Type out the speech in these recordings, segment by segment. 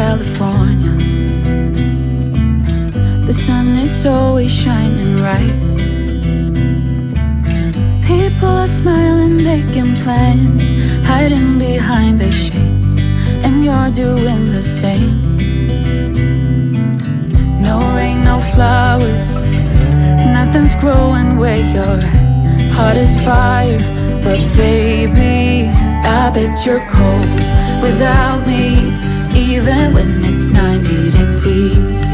California. The sun is always shining bright. People are smiling, making plans, hiding behind their shades, and you're doing the same. No rain, no flowers, nothing's growing where you're at. Heart is fire, but baby, I bet you're cold without me. Even when it's 90 degrees,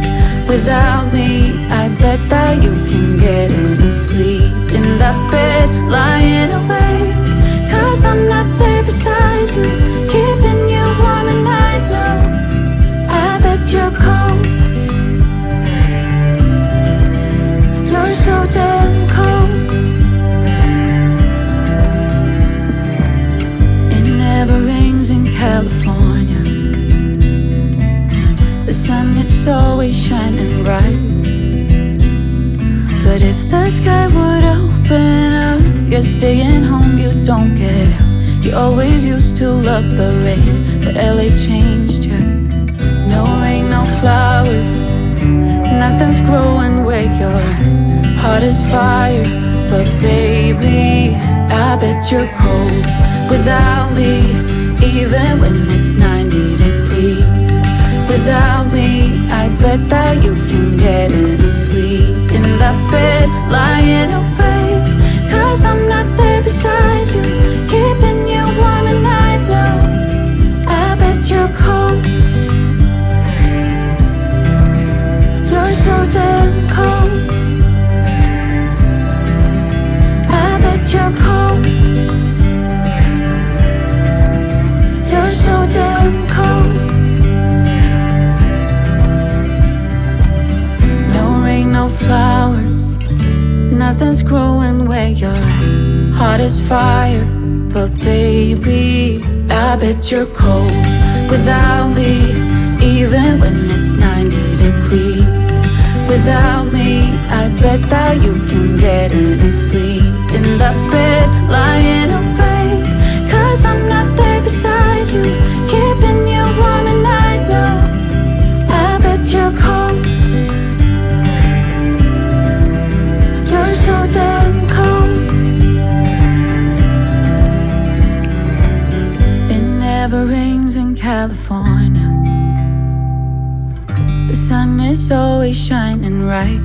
without me, I bet that you can get any sleep in that bed, lying awake. Cause I'm not there beside you, keeping you warm at night. No, I bet you're cold. You're so damn cold. It never rains in California. The sun is always shining bright. But if the sky would open up, you're staying home, you don't get out. You always used to love the rain, but LA changed you. No rain, no flowers, nothing's growing where you're at. Heart is fire, but baby, I bet you're cold without me. Even when it's 90 degrees, without me, I bet that you can get any sleep in that bed, lying awake. Cause I'm not there beside you, keeping you warm at night. No, I bet you're cold. You're so damn cold. I bet you're cold. You're so damn cold. No flowers, nothing's growing where you're at. Heart is fire, but baby, I bet you're cold without me. Even when it's 90 degrees, without me, I bet that you can get any sleep in that bed, lying awake. Cause I'm not there beside you, keeping you warm at night. No, I bet you're cold. You're so damn cold. It never rains in California. The sun is always shining bright.